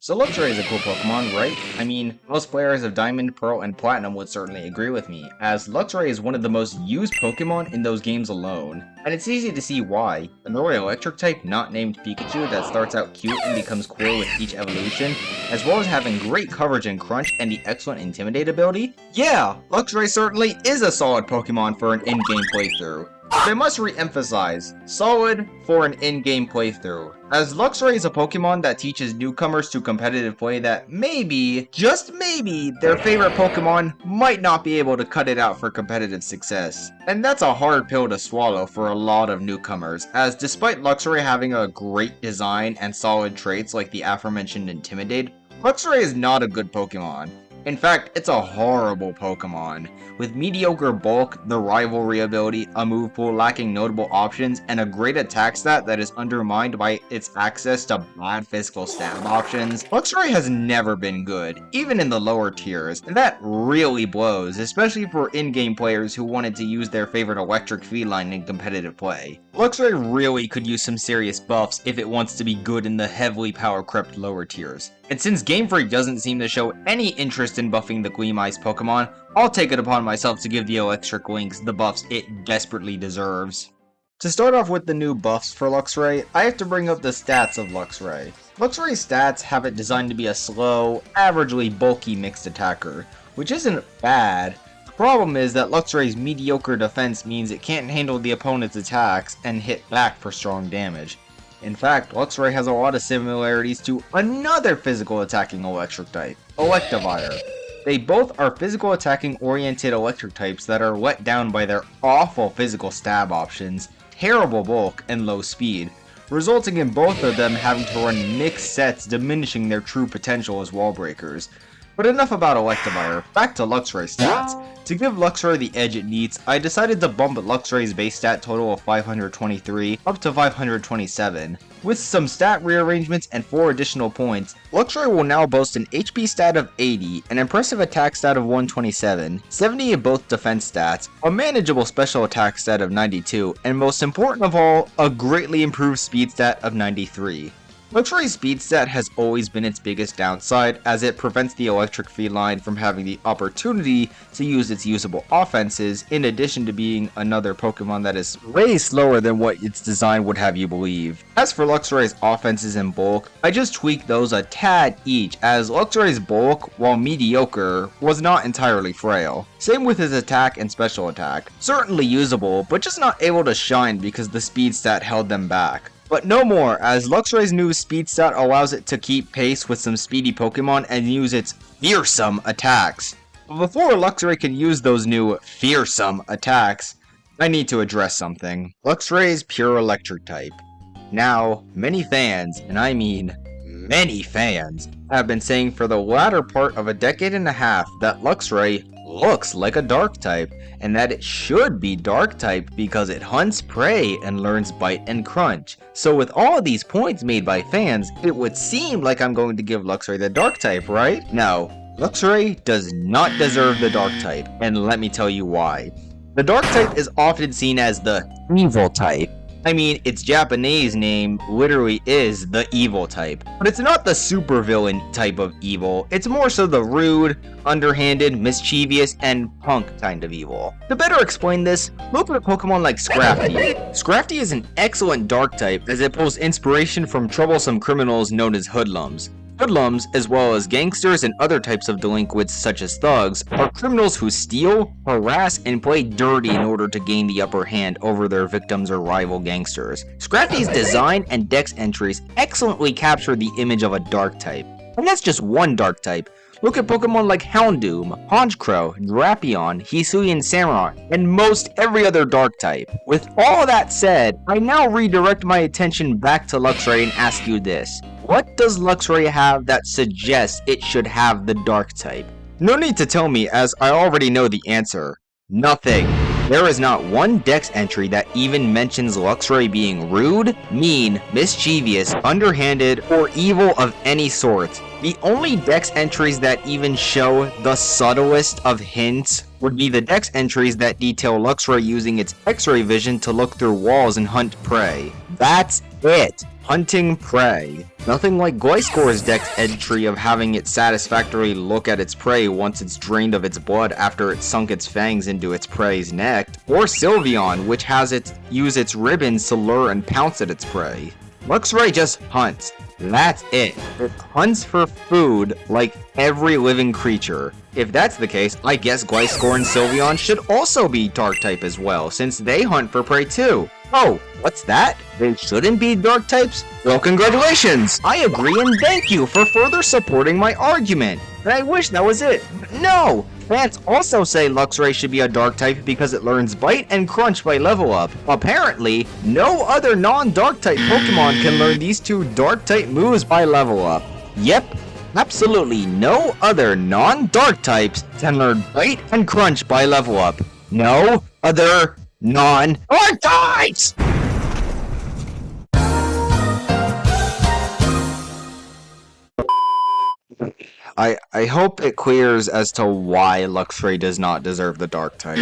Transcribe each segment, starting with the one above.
So Luxray is a cool Pokemon, right? I mean, most players of Diamond, Pearl, and Platinum would certainly agree with me, as Luxray is one of the most used Pokemon in those games alone. And it's easy to see why. The Norway Electric type, not named Pikachu, that starts out cute and becomes cool with each evolution, as well as having great coverage in Crunch and the excellent Intimidate ability. Yeah, Luxray certainly is a solid Pokemon for an in-game playthrough. But I must re-emphasize, solid for an in-game playthrough, as Luxray is a Pokemon that teaches newcomers to competitive play that maybe, just maybe, their favorite Pokemon might not be able to cut it out for competitive success. And that's a hard pill to swallow for a lot of newcomers, as despite Luxray having a great design and solid traits like the aforementioned Intimidate, Luxray is not a good Pokemon. In fact, it's a horrible Pokemon. With mediocre bulk, the rivalry ability, a move pool lacking notable options, and a great attack stat that is undermined by its access to bad physical stab options, Luxray has never been good, even in the lower tiers, and that really blows, especially for in-game players who wanted to use their favorite electric feline in competitive play. Luxray really could use some serious buffs if it wants to be good in the heavily power-crept lower tiers. And since Game Freak doesn't seem to show any interest in buffing the Gleam Ice Pokemon, I'll take it upon myself to give the Electric Lynx the buffs it desperately deserves. To start off with the new buffs for Luxray, I have to bring up the stats of Luxray. Luxray's stats have it designed to be a slow, averagely bulky mixed attacker, which isn't bad. The problem is that Luxray's mediocre defense means it can't handle the opponent's attacks and hit back for strong damage. In fact, Luxray has a lot of similarities to another physical attacking electric type, Electivire. They both are physical attacking oriented electric types that are let down by their awful physical stab options, terrible bulk, and low speed, resulting in both of them having to run mixed sets, diminishing their true potential as wall breakers. But enough about Electivire, back to Luxray's stats. To give Luxray the edge it needs, I decided to bump Luxray's base stat total of 523 up to 527. With some stat rearrangements and 4 additional points, Luxray will now boast an HP stat of 80, an impressive attack stat of 127, 70 in both defense stats, a manageable special attack stat of 92, and most important of all, a greatly improved speed stat of 93. Luxray's speed stat has always been its biggest downside, as it prevents the electric feline from having the opportunity to use its usable offenses, in addition to being another Pokemon that is way slower than what its design would have you believe. As for Luxray's offenses and bulk, I just tweaked those a tad each, as Luxray's bulk, while mediocre, was not entirely frail. Same with his attack and special attack. Certainly usable, but just not able to shine because the speed stat held them back. But no more, as Luxray's new speed stat allows it to keep pace with some speedy Pokemon and use its fearsome attacks. But before Luxray can use those new fearsome attacks, I need to address something. Luxray's pure electric type. Now, many fans, and I mean many fans, have been saying for the latter part of a decade and a half that Luxray looks like a dark type, and that it should be dark type because it hunts prey and learns bite and crunch. So with all of these points made by fans, it would seem like I'm going to give Luxray the dark type, right? No, Luxray does not deserve the dark type, and let me tell you why. The dark type is often seen as the evil type. I mean, its Japanese name literally is the evil type. But it's not the supervillain type of evil, it's more so the rude, underhanded, mischievous, and punk kind of evil. To better explain this, look at a Pokemon like Scrafty. Scrafty is an excellent dark type as it pulls inspiration from troublesome criminals known as hoodlums. Hoodlums, as well as gangsters and other types of delinquents such as thugs, are criminals who steal, harass, and play dirty in order to gain the upper hand over their victims or rival gangsters. Scrafty's design and dex entries excellently capture the image of a dark type. And that's just one dark type. Look at Pokemon like Houndoom, Honchkrow, Drapion, Hisuian Samurai, and most every other dark type. With all that said, I now redirect my attention back to Luxray and ask you this. What does Luxray have that suggests it should have the dark type? No need to tell me, as I already know the answer. Nothing. There is not one dex entry that even mentions Luxray being rude, mean, mischievous, underhanded, or evil of any sort. The only dex entries that even show the subtlest of hints would be the dex entries that detail Luxray using its X-ray vision to look through walls and hunt prey. That's it. Hunting Prey. Nothing like Gliscor's deck's entry of having it satisfactorily look at its prey once it's drained of its blood after it sunk its fangs into its prey's neck, or Sylveon, which has it use its ribbons to lure and pounce at its prey. Luxray just hunts. That's it. It hunts for food like every living creature. If that's the case, I guess Gliscor and Sylveon should also be Dark type as well, since they hunt for prey too. Oh, what's that? They shouldn't be Dark types? Well, congratulations! I agree and thank you for further supporting my argument. And I wish that was it. No! Fans also say Luxray should be a Dark type because it learns Bite and Crunch by level up. Apparently, no other non-Dark type Pokemon can learn these two Dark type moves by level up. Yep, absolutely no other non-Dark types can learn Bite and Crunch by level up. No other non-Dark types! I hope it clears as to why Luxray does not deserve the Dark type.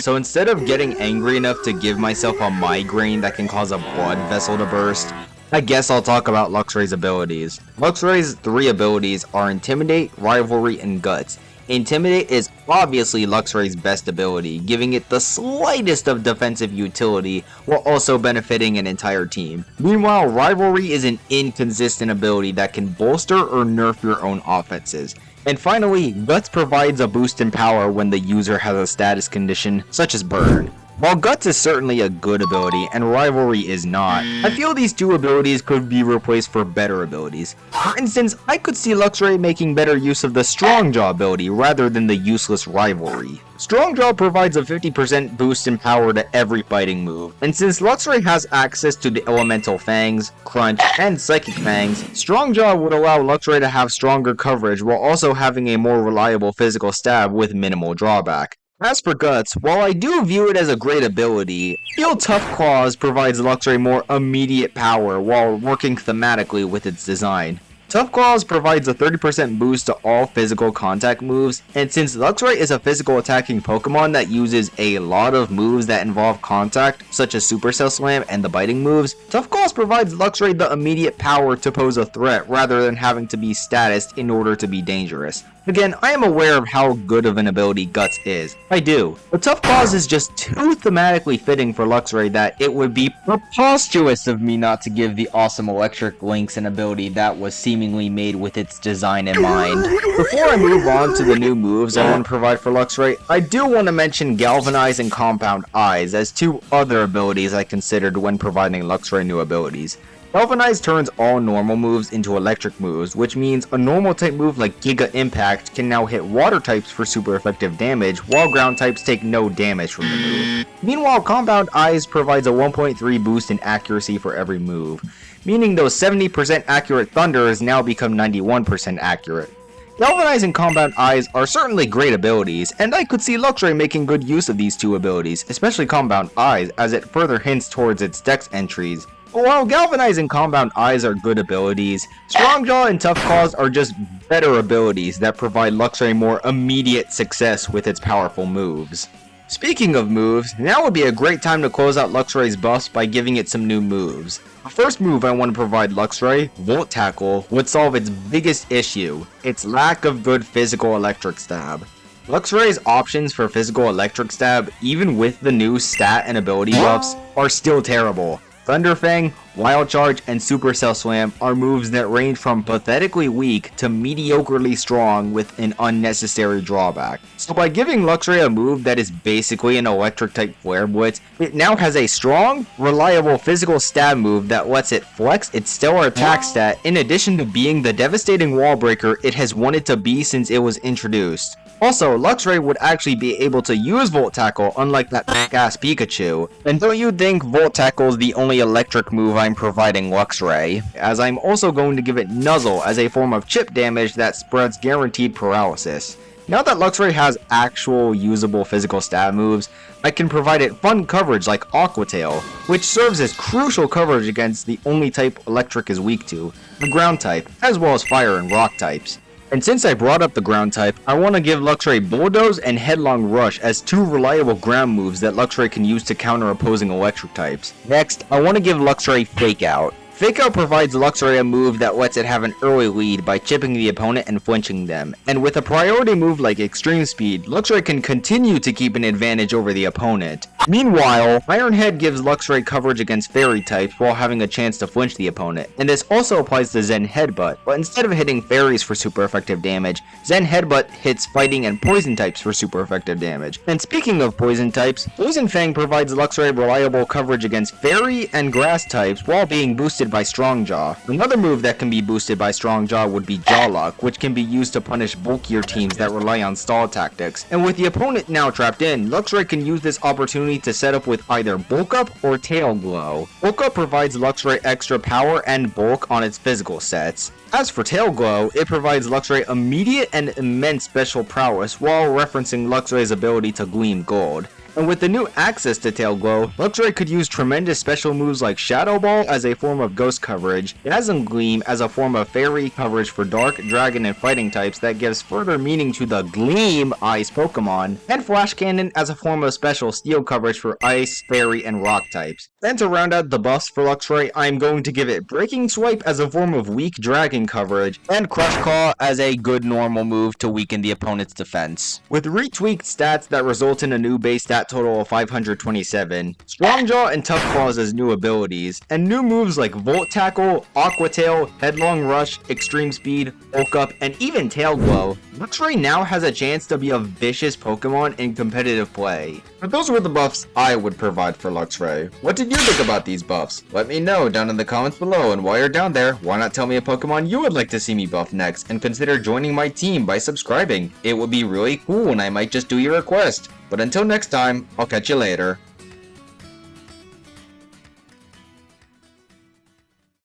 So instead of getting angry enough to give myself a migraine that can cause a blood vessel to burst, I guess I'll talk about Luxray's abilities. Luxray's 3 abilities are Intimidate, Rivalry, and Guts. Intimidate is obviously Luxray's best ability, giving it the slightest of defensive utility while also benefiting an entire team. Meanwhile, Rivalry is an inconsistent ability that can bolster or nerf your own offenses. And finally, Guts provides a boost in power when the user has a status condition such as Burn. While Guts is certainly a good ability and Rivalry is not, I feel these 2 abilities could be replaced for better abilities. For instance, I could see Luxray making better use of the Strong Jaw ability rather than the useless Rivalry. Strong Jaw provides a 50% boost in power to every fighting move, and since Luxray has access to the Elemental Fangs, Crunch, and Psychic Fangs, Strong Jaw would allow Luxray to have stronger coverage while also having a more reliable physical stab with minimal drawback. As for Guts, while I do view it as a great ability, I feel Tough Claws provides Luxray more immediate power while working thematically with its design. Tough Claws provides a 30% boost to all physical contact moves, and since Luxray is a physical attacking Pokemon that uses a lot of moves that involve contact, such as Supercell Slam and the biting moves, Tough Claws provides Luxray the immediate power to pose a threat rather than having to be statused in order to be dangerous. Again, I am aware of how good of an ability Guts is. I do. But Tough Claws is just too thematically fitting for Luxray that it would be preposterous of me not to give the awesome Electric Lynx an ability that was seemingly made with its design in mind. Before I move on to the new moves I want to provide for Luxray, I do want to mention Galvanize and Compound Eyes as 2 other abilities I considered when providing Luxray new abilities. Galvanize turns all normal moves into electric moves, which means a normal type move like Giga Impact can now hit water types for super effective damage, while ground types take no damage from the move. Meanwhile, Compound Eyes provides a 1.3 boost in accuracy for every move, meaning those 70% accurate thunders now become 91% accurate. Galvanize and Compound Eyes are certainly great abilities, and I could see Luxray making good use of these 2 abilities, especially Compound Eyes, as it further hints towards its dex entries. But while Galvanize and Compound Eyes are good abilities, Strong Jaw and Tough Claws are just better abilities that provide Luxray more immediate success with its powerful moves. Speaking of moves, now would be a great time to close out Luxray's buffs by giving it some new moves. The first move I want to provide Luxray, Volt Tackle, would solve its biggest issue, its lack of good physical electric stab. Luxray's options for physical electric stab, even with the new stat and ability buffs, are still terrible. Thunder Fang, Wild Charge, and Supercell Slam are moves that range from pathetically weak to mediocrely strong with an unnecessary drawback. So by giving Luxray a move that is basically an electric type Flare Blitz, it now has a strong, reliable physical stab move that lets it flex its stellar attack stat in addition to being the devastating wall breaker it has wanted to be since it was introduced. Also, Luxray would actually be able to use Volt Tackle unlike that ass Pikachu. And don't you think Volt Tackle is the only electric move I'm providing Luxray, as I'm also going to give it Nuzzle as a form of chip damage that spreads guaranteed paralysis. Now that Luxray has actual usable physical stab moves, I can provide it fun coverage like Aqua Tail, which serves as crucial coverage against the only type electric is weak to, the ground type, as well as fire and rock types. And since I brought up the ground type, I want to give Luxray Bulldoze and Headlong Rush as 2 reliable ground moves that Luxray can use to counter opposing electric types. Next, I want to give Luxray Fake Out. Fake Out provides Luxray a move that lets it have an early lead by chipping the opponent and flinching them. And with a priority move like Extreme Speed, Luxray can continue to keep an advantage over the opponent. Meanwhile, Iron Head gives Luxray coverage against fairy types while having a chance to flinch the opponent. And this also applies to Zen Headbutt, but instead of hitting fairies for super effective damage, Zen Headbutt hits fighting and poison types for super effective damage. And speaking of poison types, Poison Fang provides Luxray reliable coverage against fairy and grass types while being boosted by Strong Jaw. Another move that can be boosted by Strong Jaw would be Jaw Lock, which can be used to punish bulkier teams that rely on stall tactics. And with the opponent now trapped in, Luxray can use this opportunity to set up with either Bulk Up or Tail Glow. Bulk Up provides Luxray extra power and bulk on its physical sets. As for Tail Glow, it provides Luxray immediate and immense special prowess while referencing Luxray's ability to gleam gold. And with the new access to Tail Glow, Luxray could use tremendous special moves like Shadow Ball as a form of ghost coverage, Dazzling Gleam as a form of fairy coverage for dark, dragon, and fighting types that gives further meaning to the Gleam Ice Pokemon, and Flash Cannon as a form of special steel coverage for ice, fairy, and rock types. Then to round out the buffs for Luxray, I am going to give it Breaking Swipe as a form of weak dragon coverage, and Crush Claw as a good normal move to weaken the opponent's defense. With retweaked stats that result in a new base stat total of 527, Strong Jaw and Tough Claws as new abilities, and new moves like Volt Tackle, Aqua Tail, Headlong Rush, Extreme Speed, Bulk Up, and even Tail Glow, Luxray now has a chance to be a vicious Pokemon in competitive play. But those were the buffs I would provide for Luxray. What did you think about these buffs? Let me know down in the comments below, and while you're down there, why not tell me a Pokemon you would like to see me buff next, and consider joining my team by subscribing. It would be really cool and I might just do your request. But until next time, I'll catch you later.